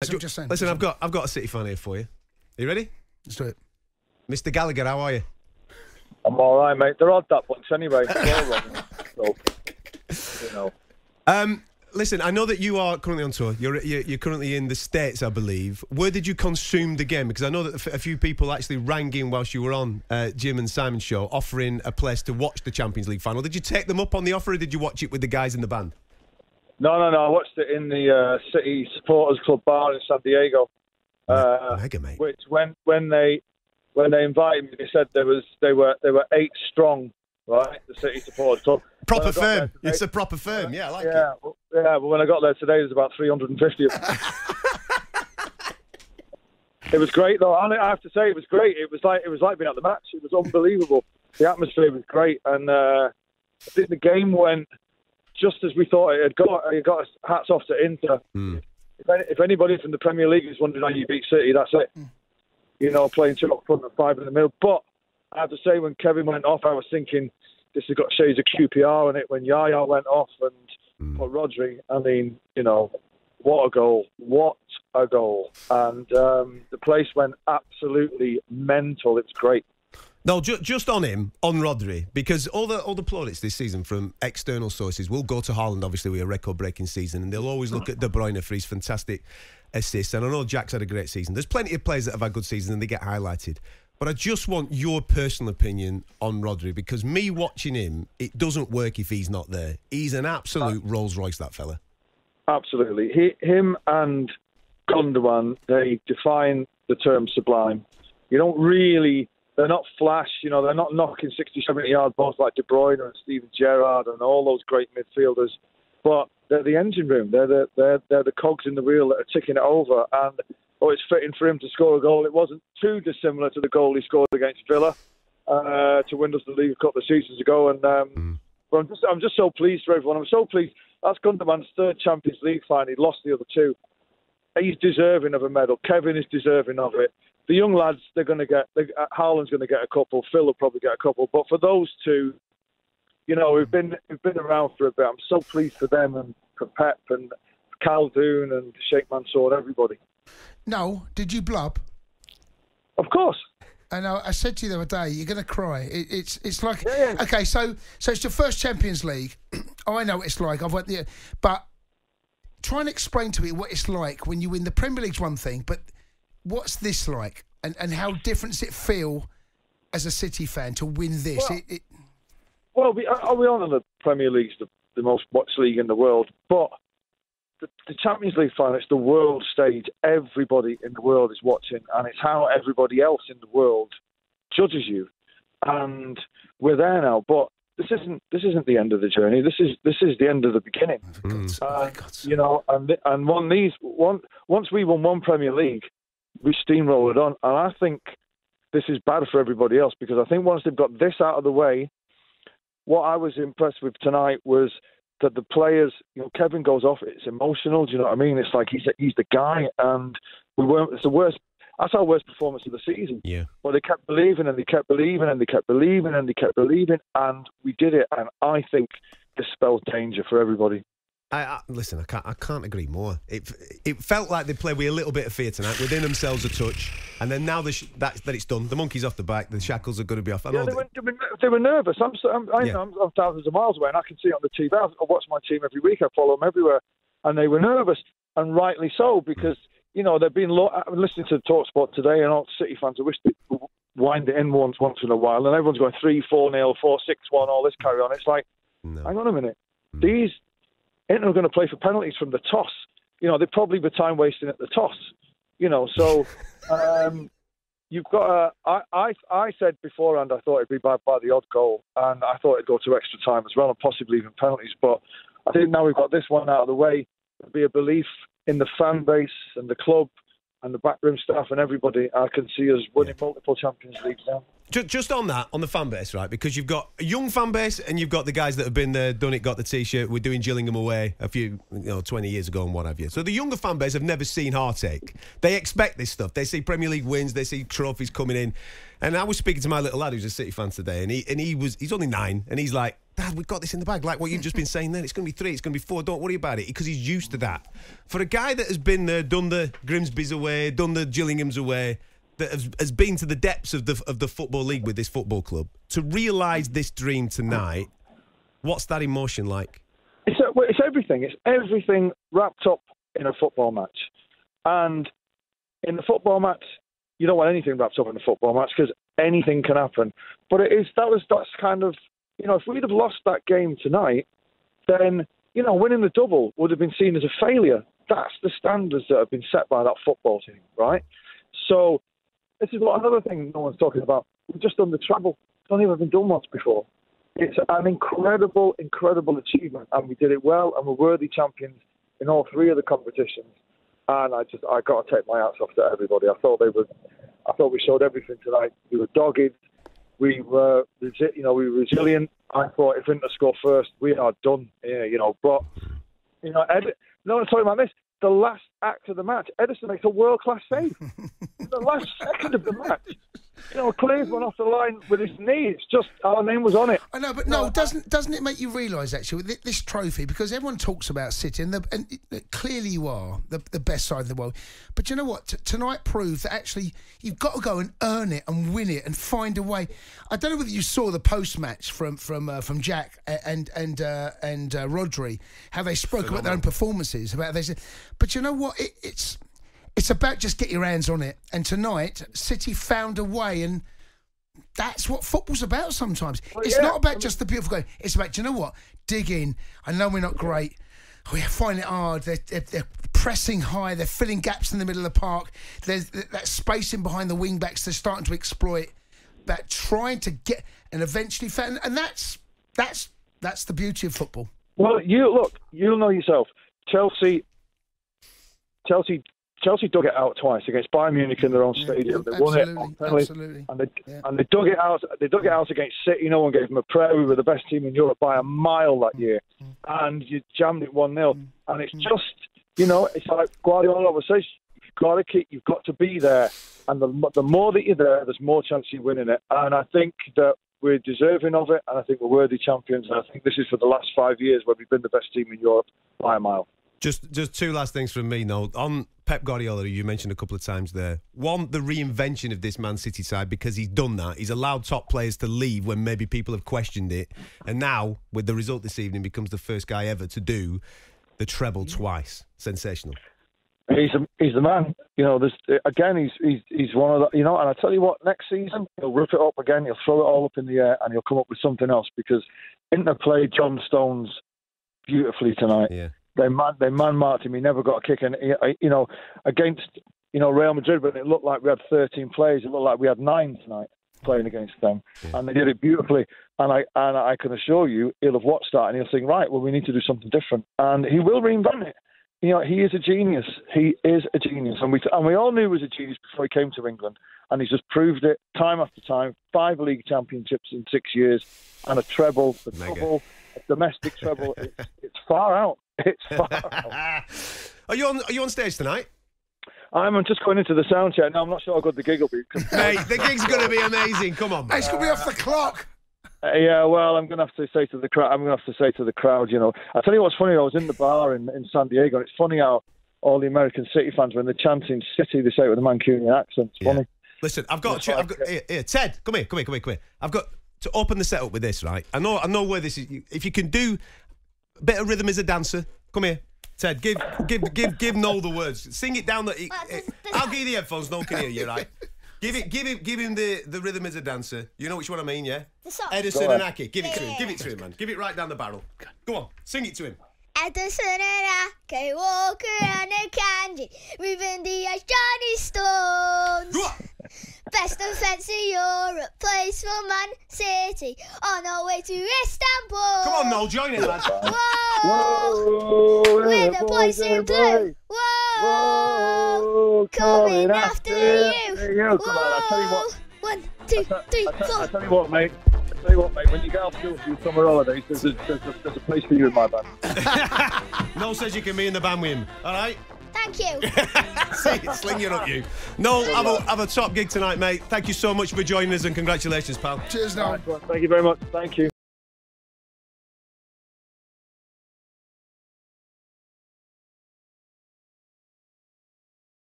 Just saying. Listen, I've got a City fan here for you. Are you ready? Let's do it. Mr. Gallagher, how are you? I'm all right, mate. They're odd, that bunch, anyway. So, Listen, I know that you are currently on tour. You're currently in the States, I believe. Where did you consume the game? Because I know that a few people actually rang in whilst you were on Jim and Simon's show, offering a place to watch the Champions League final. Did you take them up on the offer, or did you watch it with the guys in the band? No. I watched it in the City Supporters Club bar in San Diego. Mega, mate. Which when they invited me, they said they were 8 strong, right? The City Supporters Club. Proper firm. It's a proper firm. Yeah, I like it. But when I got there today, there's about 350 of them. It was great, though. I have to say, it was great. It was like being at the match. It was unbelievable. The atmosphere was great, and I think the game went just as we thought it had got. It got us hats off to Inter. If anybody from the Premier League is wondering how you beat City, that's it. You know, playing 2 up front and 5 in the middle. But I have to say, when Kevin went off, I was thinking this has got shades of QPR on it. When Yaya went off and Rodri, I mean, you know, what a goal. What a goal. And the place went absolutely mental. It's great. No, just on him, on Rodri, because all the plaudits this season from external sources will go to Haaland, obviously, with a record-breaking season, and they'll always look at De Bruyne for his fantastic assists. And I know Jack's had a great season. There's plenty of players that have had good seasons and they get highlighted. But I just want your personal opinion on Rodri, because me watching him, it doesn't work if he's not there. He's an absolute Rolls Royce, that fella. Absolutely. Him and Gundogan, they define the term sublime. You don't really... They're not flash, you know, they're not knocking 60, 70-yard balls like De Bruyne and Steven Gerrard and all those great midfielders. But they're the engine room. They're the cogs in the wheel that are ticking it over. And it's fitting for him to score a goal. It wasn't too dissimilar to the goal he scored against Villa to win us the league a couple of seasons ago. And but I'm just so pleased for everyone. I'm so pleased. That's Gundogan's 3rd Champions League final. He lost the other 2. He's deserving of a medal. Kevin is deserving of it. The young lads, they're going to get. Haaland's going to get a couple. Phil will probably get a couple. But for those two, you know, we've been around for a bit. I'm so pleased for them and for Pep and Khaldoon and Sheikh Mansour and everybody. No, did you blub? Of course. And I said to you the other day, you're going to cry. It's like okay, so it's your first Champions League. I know what it's like. I've went there, but try and explain to me what it's like when you win the Premier League's one thing, but what's this like, and how different does it feel as a City fan to win this? Well, we all know the Premier League's the most watched league in the world, but the Champions League final, it's the world stage. Everybody in the world is watching, and it's how everybody else in the world judges you. And we're there now, but this isn't the end of the journey. This is the end of the beginning. You know, and once we won one Premier League, we steamrolled on, and I think this is bad for everybody else, because I think once they've got this out of the way, what I was impressed with tonight was that the players, you know, Kevin goes off, it's emotional, do you know what I mean? It's like he's the guy, and it's the worst. That's our worst performance of the season. Yeah. But they kept believing, and they kept believing, and they kept believing, and they kept believing, and we did it. And I think this spells danger for everybody. Listen, I can't agree more. It felt like they played with a little bit of fear tonight, within themselves a touch, and then now that it's done, the monkey's off the back, the shackles are going to be off. They were nervous. I'm thousands of miles away, and I can see it on the TV. I watch my team every week. I follow them everywhere, and they were nervous, and rightly so, because you know they've been. I've been listening to talkSPORT today, and all City fans. I wish they'd wind it in once in a while, and everyone's going 3-4-0, 4-6-1, all this carry on. It's like, hang on a minute, these. Inter are going to play for penalties from the toss. You know, they probably were time wasting at the toss. You know, so you've got. I said beforehand I thought it'd be by the odd goal, and I thought it'd go to extra time as well, and possibly even penalties. But I think now we've got this one out of the way, there'll be a belief in the fan base and the club and the backroom staff and everybody. I can see us winning multiple Champions Leagues now. Just on that, on the fan base, right? Because you've got a young fan base and you've got the guys that have been there, done it, got the T-shirt. We're doing Gillingham away a few, 20 years ago and what have you. So the younger fan base have never seen heartache. They expect this stuff. They see Premier League wins. They see trophies coming in. And I was speaking to my little lad who's a City fan today, and he's only 9, and he's like, Dad, we've got this in the bag. Like what you've just been saying then. It's going to be 3, it's going to be 4. Don't worry about it. Because he's used to that. For a guy that has been there, done the Grimsby's away, done the Gillinghams away, that has been to the depths of the Football League with this football club, to realise this dream tonight, what's that emotion like? It's everything. It's everything wrapped up in a football match. And in the football match, you don't want anything wrapped up in a football match because anything can happen. But that's kind of, if we'd have lost that game tonight, then, winning the double would have been seen as a failure. That's the standards that have been set by that football team, right? So this is another thing no one's talking about. We've just done the treble. It's only ever been done once before. It's an incredible, incredible achievement, and we did it well, and we're worthy champions in all 3 of the competitions. And I got to take my hats off to everybody. I thought we showed everything tonight. We were dogged. We were, resilient. I thought if Inter score first, we are done. But no one's talking about this. The last act of the match, Ederson makes a world-class save. The last second of the match. Clears one off the line with his knee. It's just our name was on it. I know, but no, doesn't it make you realise actually with this trophy, because everyone talks about City and clearly you are the best side of the world. But you know what? Tonight proved that actually you've got to go and earn it and win it and find a way. I don't know whether you saw the post match from Jack and Rodri, how they spoke about their own performances. But you know what? It's about just get your hands on it. And tonight, City found a way, and that's what football's about sometimes. It's not about just the beautiful game. It's about, you know what? Dig in. I know we're not great. We find it hard. They're pressing high. They're filling gaps in the middle of the park. There's that spacing behind the wing-backs they're starting to exploit. That trying to get and eventually... And that's the beauty of football. Well, you'll know yourself. Chelsea dug it out twice against Bayern Munich in their own stadium. They won it on penalty, and they dug it out. They dug it out against City. No one gave them a prayer. We were the best team in Europe by a mile that year, and you jammed it 1-0. And it's just, it's like Guardiola always says: you've got to be there, and the more that you're there, there's more chance you're winning it. And I think that we're deserving of it, and I think we're worthy champions. And I think this is for the last 5 years where we've been the best team in Europe by a mile. Just 2 last things from me, Noel. On Pep Guardiola, you mentioned a couple of times there. One, the reinvention of this Man City side, because he's done that. He's allowed top players to leave when maybe people have questioned it. And now, with the result this evening, becomes the first guy ever to do the treble twice. Sensational. He's the man. He's one of the. And I tell you what, next season he'll rip it up again. He'll throw it all up in the air and he'll come up with something else, because Inter played John Stones beautifully tonight. Yeah. They man-marked him. He never got a kick. And, against, Real Madrid, when it looked like we had 13 players, it looked like we had 9 tonight playing against them. Yeah. And they did it beautifully. And I can assure you, he'll have watched that and he'll think, right, well, we need to do something different. And he will reinvent it. He is a genius. He is a genius. And we all knew he was a genius before he came to England. And he's just proved it time after time. 5 league championships in 6 years and a treble, a double, a domestic treble. It's far out. It's far out. Are you on stage tonight? I'm just going into the sound check. No, I'm not sure how good the gig will be. Mate, the gig's going to be amazing. Come on, mate. It's going to be off the clock. Yeah, well, I'm going to have to say to the crowd. I tell you what's funny. I was in the bar in San Diego, and it's funny how all the American City fans, when they're chanting City, they say it with a Mancunian accent. It's funny. Listen, I've got here, Ted. Come here. I've got to open the setup with this, right? I know where this is. If you can do a bit of rhythm as a dancer, come here, Ted. Give Noel the words. Sing it down. I'll give you the headphones. No one can hear you, right? Give him the rhythm as a dancer. You know which one I mean, yeah? Ederson and Aki. Give it to him. Give it to him, man. Give it right down the barrel. Go on, sing it to him. Ederson and Aki walk around the candy, moving the Johnny Stones. Best defence in Europe, plays for Man City, on our way to Istanbul. Come on, Noel, join in, lad. Whoa, we're the boys in blue. Whoa, coming after you. There you go. Come on, I tell you what. 1, 2, 3, 4. I tell you what, mate. When you get off school for your summer holidays, there's a place for you in my band. Noel says you can be in the band with him. All right? Thank you. See, sling it up, you. Noel, have a top gig tonight, mate. Thank you so much for joining us, and congratulations, pal. Cheers, Noel. Thank you very much. Thank you.